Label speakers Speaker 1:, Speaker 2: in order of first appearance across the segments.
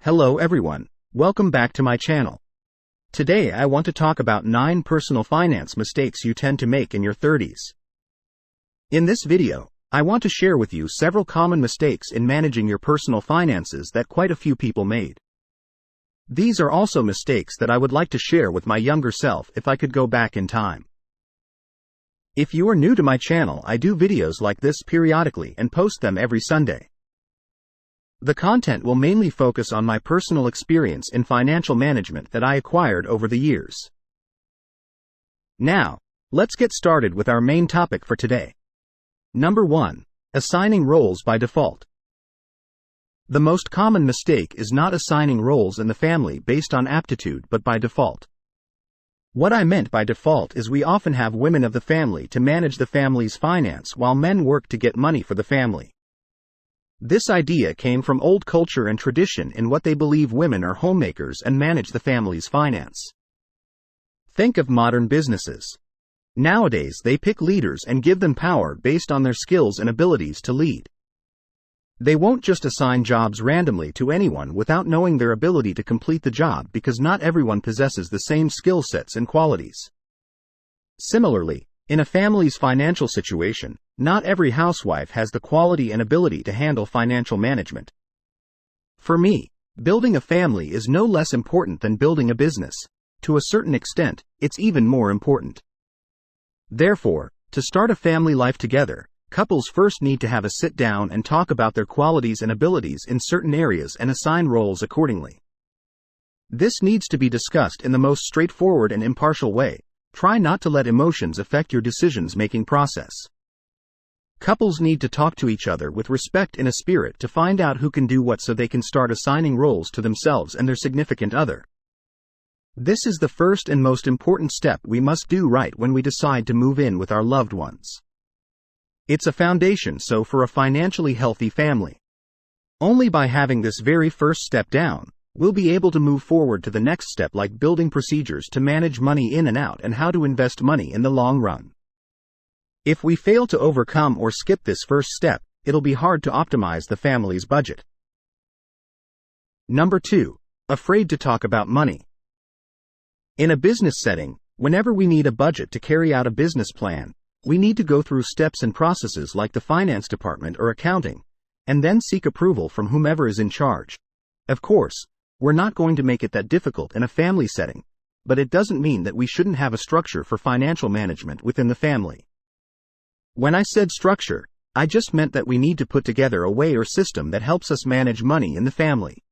Speaker 1: Hello everyone, welcome back to my channel. Today I want to talk about 9 personal finance mistakes you tend to make in your 30s. In this video, I want to share with you several common mistakes in managing your personal finances that quite a few people made. These are also mistakes that I would like to share with my younger self if I could go back in time. If you are new to my channel, I do videos like this periodically and post them every Sunday. The content will mainly focus on my personal experience in financial management that I acquired over the years. Now, let's get started with our main topic for today. Number 1. Assigning roles by default. The most common mistake is not assigning roles in the family based on aptitude but by default. What I meant by default is we often have women of the family to manage the family's finance while men work to get money for the family. This idea came from old culture and tradition in what they believe women are homemakers and manage the family's finance. Think of modern businesses. Nowadays they pick leaders and give them power based on their skills and abilities to lead. They won't just assign jobs randomly to anyone without knowing their ability to complete the job because not everyone possesses the same skill sets and qualities. Similarly, in a family's financial situation, not every housewife has the quality and ability to handle financial management. For me, building a family is no less important than building a business. To a certain extent, it's even more important. Therefore, to start a family life together, couples first need to have a sit down and talk about their qualities and abilities in certain areas and assign roles accordingly. This needs to be discussed in the most straightforward and impartial way. Try not to let emotions affect your decision-making process. Couples need to talk to each other with respect in a spirit to find out who can do what so they can start assigning roles to themselves and their significant other. This is the first and most important step we must do right when we decide to move in with our loved ones. It's a foundation for a financially healthy family. Only by having this very first step down, we'll be able to move forward to the next step, like building procedures to manage money in and out and how to invest money in the long run. If we fail to overcome or skip this first step, it'll be hard to optimize the family's budget. Number 2. Afraid to talk about money. In a business setting, whenever we need a budget to carry out a business plan, we need to go through steps and processes like the finance department or accounting, and then seek approval from whomever is in charge. Of course, we're not going to make it that difficult in a family setting, but it doesn't mean that we shouldn't have a structure for financial management within the family. When I said structure, I just meant that we need to put together a way or system that helps us manage money in the family.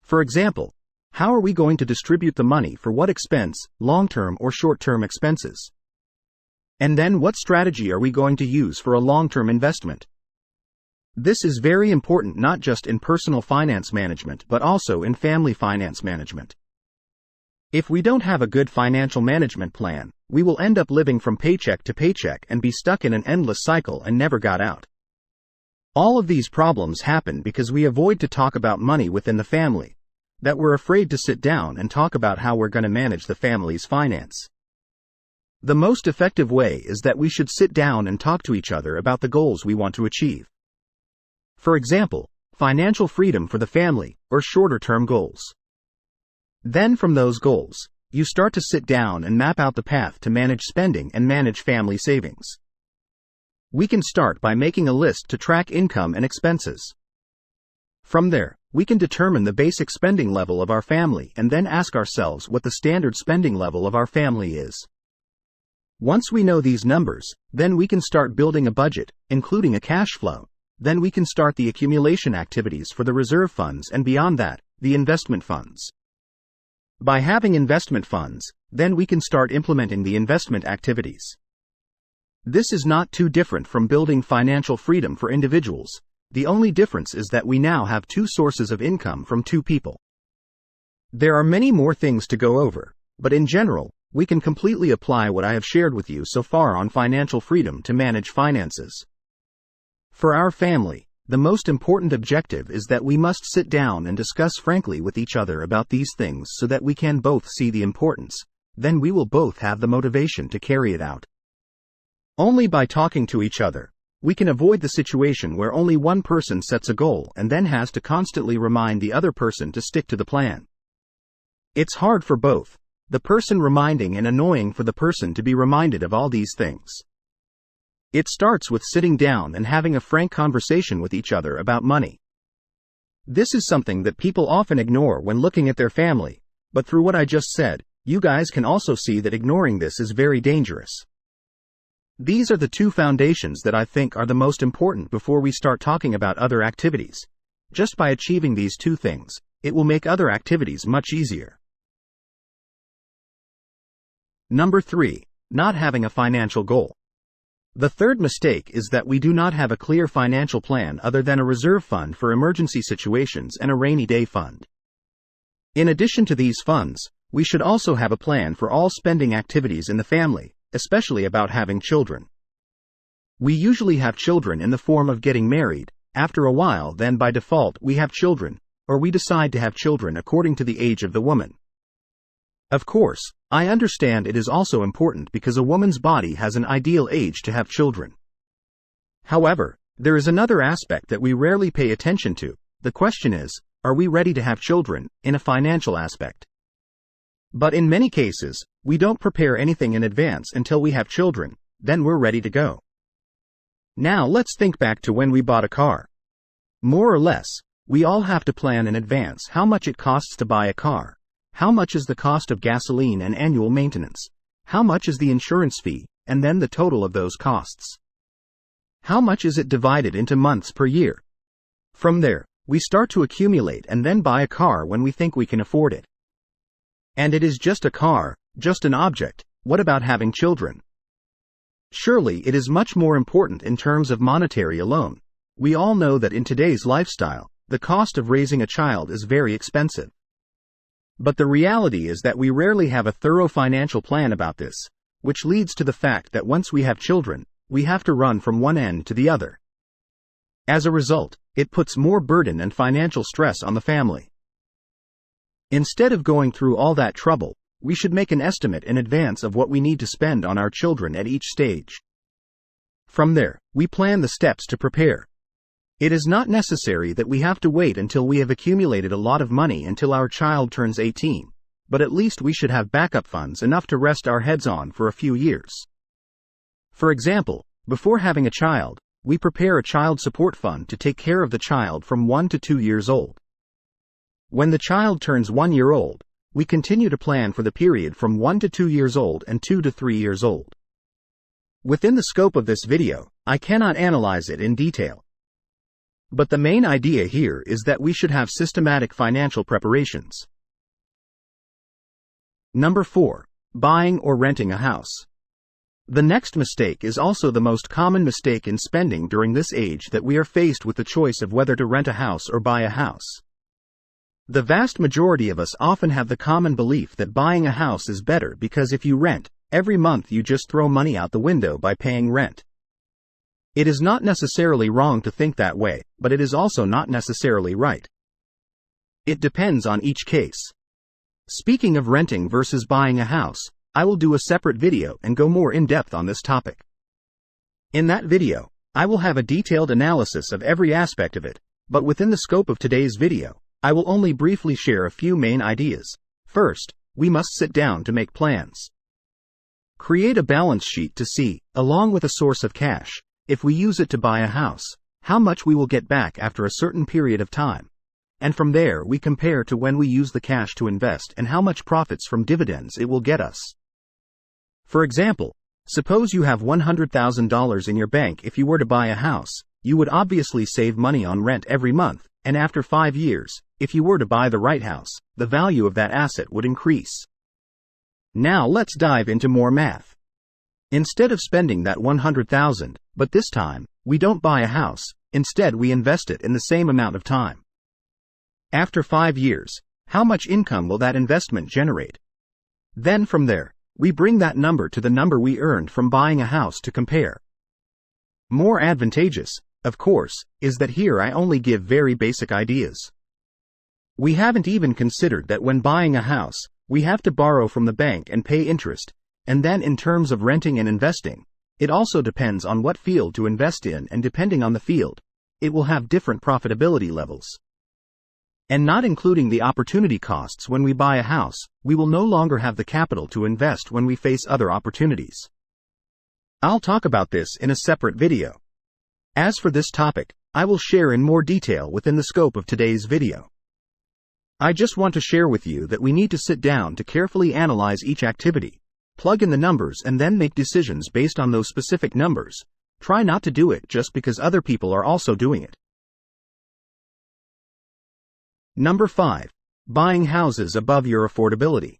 Speaker 1: For example, how are we going to distribute the money for what expense, long-term or short-term expenses? And then what strategy are we going to use for a long-term investment? This is very important not just in personal finance management but also in family finance management. If we don't have a good financial management plan, we will end up living from paycheck to paycheck and be stuck in an endless cycle and never got out. All of these problems happen because we avoid to talk about money within the family, that we're afraid to sit down and talk about how we're going to manage the family's finance. The most effective way is that we should sit down and talk to each other about the goals we want to achieve. For example, financial freedom for the family, or shorter-term goals. Then from those goals, you start to sit down and map out the path to manage spending and manage family savings. We can start by making a list to track income and expenses. From there, we can determine the basic spending level of our family and then ask ourselves what the standard spending level of our family is. Once we know these numbers, then we can start building a budget, including a cash flow. Then we can start the accumulation activities for the reserve funds and beyond that, the investment funds. By having investment funds, then we can start implementing the investment activities. This is not too different from building financial freedom for individuals. The only difference is that we now have 2 sources of income from 2 people. There are many more things to go over, but in general, we can completely apply what I have shared with you so far on financial freedom to manage finances. For our family, the most important objective is that we must sit down and discuss frankly with each other about these things so that we can both see the importance, then we will both have the motivation to carry it out. Only by talking to each other, we can avoid the situation where only one person sets a goal and then has to constantly remind the other person to stick to the plan. It's hard for both, the person reminding and annoying for the person to be reminded of all these things. It starts with sitting down and having a frank conversation with each other about money. This is something that people often ignore when looking at their family, but through what I just said, you guys can also see that ignoring this is very dangerous. These are the two foundations that I think are the most important before we start talking about other activities. Just by achieving these two things, it will make other activities much easier. Number 3. Not having a financial goal. The third mistake is that we do not have a clear financial plan other than a reserve fund for emergency situations and a rainy day fund. In addition to these funds, we should also have a plan for all spending activities in the family, especially about having children. We usually have children in the form of getting married, after a while then by default we have children, or we decide to have children according to the age of the woman. Of course, I understand it is also important because a woman's body has an ideal age to have children. However, there is another aspect that we rarely pay attention to. The question is, are we ready to have children, in a financial aspect? But in many cases, we don't prepare anything in advance until we have children, then we're ready to go. Now let's think back to when we bought a car. More or less, we all have to plan in advance how much it costs to buy a car. How much is the cost of gasoline and annual maintenance? How much is the insurance fee, and then the total of those costs? How much is it divided into months per year? From there, we start to accumulate and then buy a car when we think we can afford it. And it is just a car, just an object. What about having children? Surely it is much more important in terms of monetary alone. We all know that in today's lifestyle, the cost of raising a child is very expensive. But the reality is that we rarely have a thorough financial plan about this, which leads to the fact that once we have children, we have to run from one end to the other. As a result, it puts more burden and financial stress on the family. Instead of going through all that trouble, we should make an estimate in advance of what we need to spend on our children at each stage. From there, we plan the steps to prepare. It is not necessary that we have to wait until we have accumulated a lot of money until our child turns 18, but at least we should have backup funds enough to rest our heads on for a few years. For example, before having a child, we prepare a child support fund to take care of the child from 1 to 2 years old. When the child turns 1 year old, we continue to plan for the period from 1 to 2 years old and 2 to 3 years old. Within the scope of this video, I cannot analyze it in detail. But the main idea here is that we should have systematic financial preparations. Number 4. Buying or renting a house. The next mistake is also the most common mistake in spending during this age, that we are faced with the choice of whether to rent a house or buy a house. The vast majority of us often have the common belief that buying a house is better because if you rent, every month you just throw money out the window by paying rent. It is not necessarily wrong to think that way, but it is also not necessarily right. It depends on each case. Speaking of renting versus buying a house, I will do a separate video and go more in depth on this topic. In that video, I will have a detailed analysis of every aspect of it, but within the scope of today's video, I will only briefly share a few main ideas. First, we must sit down to make plans. Create a balance sheet to see, along with a source of cash, if we use it to buy a house, how much we will get back after a certain period of time. And from there we compare to when we use the cash to invest and how much profits from dividends it will get us. For example, suppose you have $100,000 in your bank. If you were to buy a house, you would obviously save money on rent every month, and after 5 years, if you were to buy the right house, the value of that asset would increase. Now let's dive into more math. Instead of spending that $100,000, but this time, we don't buy a house, instead we invest it in the same amount of time. After 5 years, how much income will that investment generate? Then from there, we bring that number to the number we earned from buying a house to compare. More advantageous, of course, is that here I only give very basic ideas. We haven't even considered that when buying a house, we have to borrow from the bank and pay interest, and then in terms of renting and investing, It also depends on what field to invest in, and depending on the field, it will have different profitability levels. And not including the opportunity costs when we buy a house, we will no longer have the capital to invest when we face other opportunities. I'll talk about this in a separate video. As for this topic, I will share in more detail within the scope of today's video. I just want to share with you that we need to sit down to carefully analyze each activity, plug in the numbers, and then make decisions based on those specific numbers. Try not to do it just because other people are also doing it. Number 5. Buying houses above your affordability.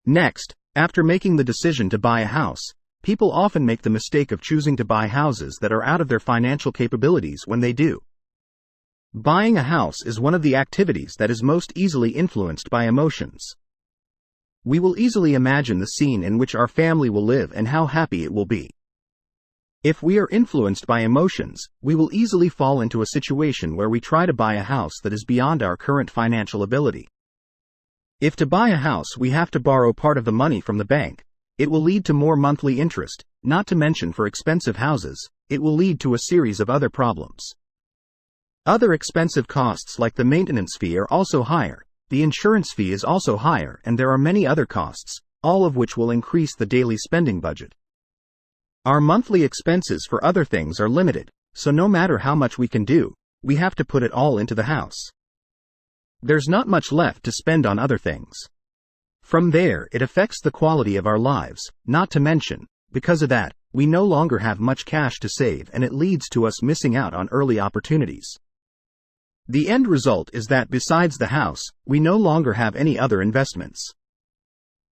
Speaker 1: Next, after making the decision to buy a house, people often make the mistake of choosing to buy houses that are out of their financial capabilities when they do. Buying a house is one of the activities that is most easily influenced by emotions. We will easily imagine the scene in which our family will live and how happy it will be. If we are influenced by emotions, we will easily fall into a situation where we try to buy a house that is beyond our current financial ability. If to buy a house we have to borrow part of the money from the bank, it will lead to more monthly interest, not to mention for expensive houses, it will lead to a series of other problems. Other expensive costs like the maintenance fee are also higher, the insurance fee is also higher, and there are many other costs, all of which will increase the daily spending budget. Our monthly expenses for other things are limited, so no matter how much we can do, we have to put it all into the house. There's not much left to spend on other things. From there, it affects the quality of our lives, not to mention, because of that, we no longer have much cash to save, and it leads to us missing out on early opportunities. The end result is that besides the house, we no longer have any other investments.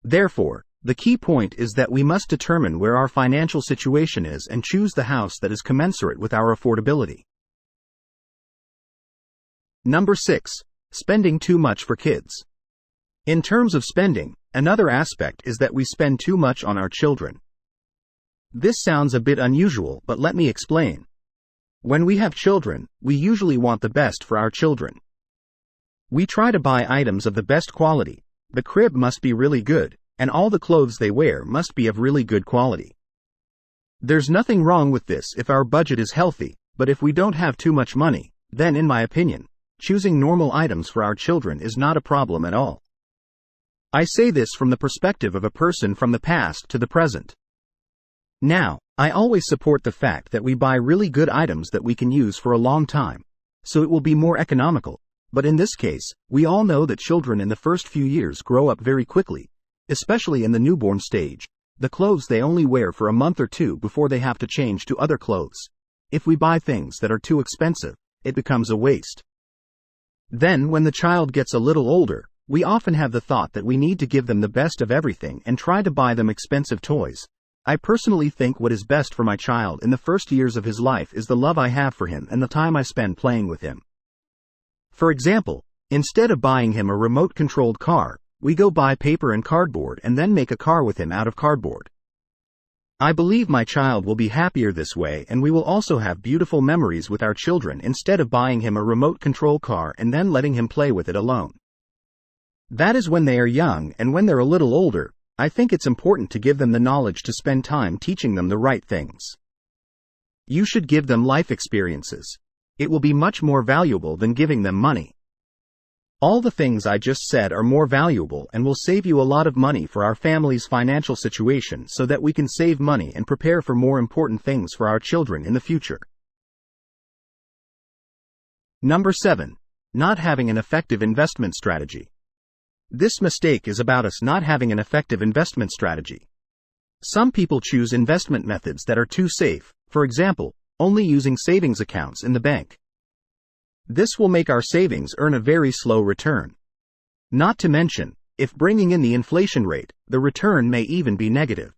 Speaker 1: Therefore, the key point is that we must determine where our financial situation is and choose the house that is commensurate with our affordability. Number 6. Spending too much for kids. In terms of spending, another aspect is that we spend too much on our children. This sounds a bit unusual, but let me explain. When we have children, we usually want the best for our children. We try to buy items of the best quality. The crib must be really good, and all the clothes they wear must be of really good quality. There's nothing wrong with this if our budget is healthy, but if we don't have too much money, then in my opinion, choosing normal items for our children is not a problem at all. I say this from the perspective of a person from the past to the present. Now, I always support the fact that we buy really good items that we can use for a long time, so it will be more economical, but in this case, we all know that children in the first few years grow up very quickly, especially in the newborn stage. The clothes they only wear for a month or two before they have to change to other clothes. If we buy things that are too expensive, it becomes a waste. Then when the child gets a little older, we often have the thought that we need to give them the best of everything and try to buy them expensive toys. I personally think what is best for my child in the first years of his life is the love I have for him and the time I spend playing with him. For example, instead of buying him a remote-controlled car, we go buy paper and cardboard and then make a car with him out of cardboard. I believe my child will be happier this way, and we will also have beautiful memories with our children instead of buying him a remote control car and then letting him play with it alone. That is when they are young, and when they're a little older, I think it's important to give them the knowledge to spend time teaching them the right things. You should give them life experiences. It will be much more valuable than giving them money. All the things I just said are more valuable and will save you a lot of money for our family's financial situation, so that we can save money and prepare for more important things for our children in the future. Number 7. Not having an effective investment strategy. This mistake is about us not having an effective investment strategy. Some people choose investment methods that are too safe, for example, only using savings accounts in the bank. This will make our savings earn a very slow return. Not to mention, if bringing in the inflation rate, the return may even be negative.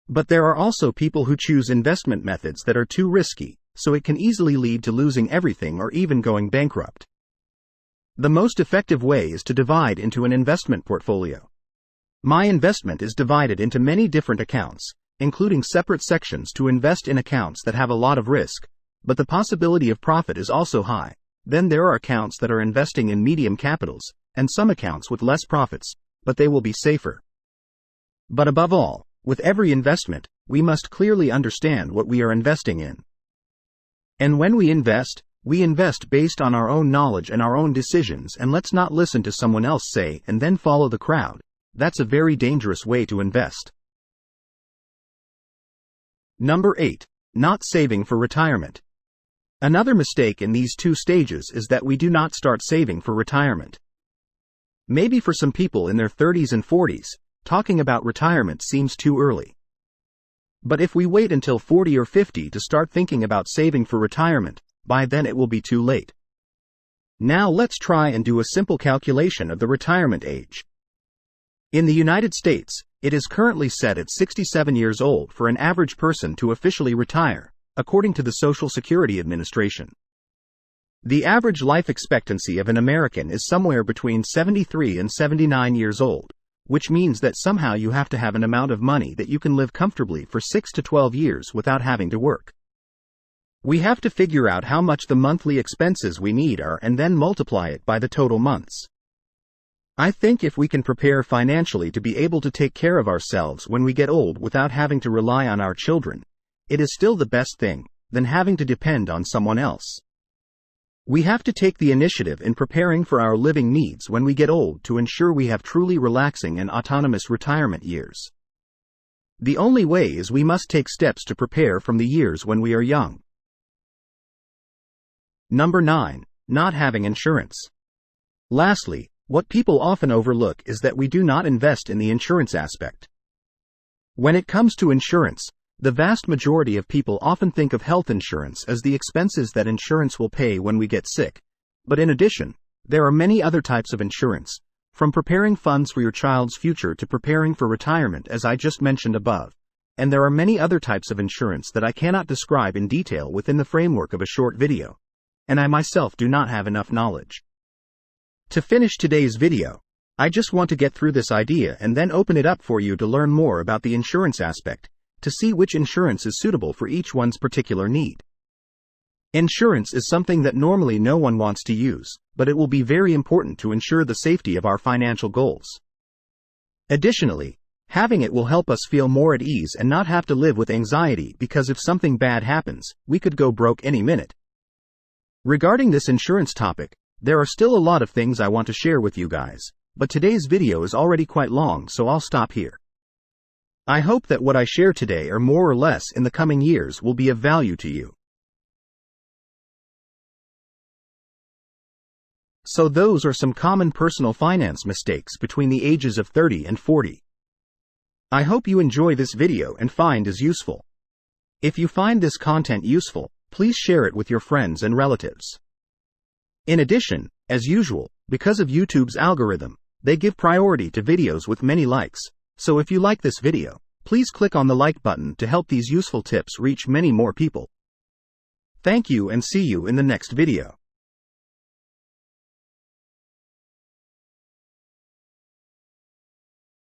Speaker 1: But there are also people who choose investment methods that are too risky, so it can easily lead to losing everything or even going bankrupt. The most effective way is to divide into an investment portfolio. My investment is divided into many different accounts, including separate sections to invest in accounts that have a lot of risk, but the possibility of profit is also high. Then there are accounts that are investing in medium capitals, and some accounts with less profits, but they will be safer. But above all, with every investment, we must clearly understand what we are investing in. And when we invest based on our own knowledge and our own decisions, and let's not listen to someone else say and then follow the crowd. That's a very dangerous way to invest. Number 8. Not saving for retirement. Another mistake in these two stages is that we do not start saving for retirement. Maybe for some people in their 30s and 40s, talking about retirement seems too early. But if we wait until 40 or 50 to start thinking about saving for retirement, by then it will be too late. Now let's try and do a simple calculation of the retirement age. In the United States, it is currently set at 67 years old for an average person to officially retire, according to the Social Security Administration. The average life expectancy of an American is somewhere between 73 and 79 years old, which means that somehow you have to have an amount of money that you can live comfortably for 6 to 12 years without having to work. We have to figure out how much the monthly expenses we need are and then multiply it by the total months. I think if we can prepare financially to be able to take care of ourselves when we get old without having to rely on our children, it is still the best thing than having to depend on someone else. We have to take the initiative in preparing for our living needs when we get old to ensure we have truly relaxing and autonomous retirement years. The only way is we must take steps to prepare from the years when we are young. Number 9. Not having insurance. Lastly, what people often overlook is that we do not invest in the insurance aspect. When it comes to insurance, the vast majority of people often think of health insurance as the expenses that insurance will pay when we get sick. But in addition, there are many other types of insurance, from preparing funds for your child's future to preparing for retirement, as I just mentioned above. And there are many other types of insurance that I cannot describe in detail within the framework of a short video. And I myself do not have enough knowledge. To finish today's video, I just want to get through this idea and then open it up for you to learn more about the insurance aspect, to see which insurance is suitable for each one's particular need. Insurance is something that normally no one wants to use, but it will be very important to ensure the safety of our financial goals. Additionally, having it will help us feel more at ease and not have to live with anxiety, because if something bad happens, we could go broke any minute. Regarding this insurance topic, there are still a lot of things I want to share with you guys, but today's video is already quite long, so I'll stop here. I hope that what I share today or more or less in the coming years will be of value to you. So those are some common personal finance mistakes between the ages of 30 and 40. I hope you enjoy this video and find it useful. If you find this content useful, please share it with your friends and relatives. In addition, as usual, because of YouTube's algorithm, they give priority to videos with many likes, so if you like this video, please click on the like button to help these useful tips reach many more people. Thank you and see you in the next video.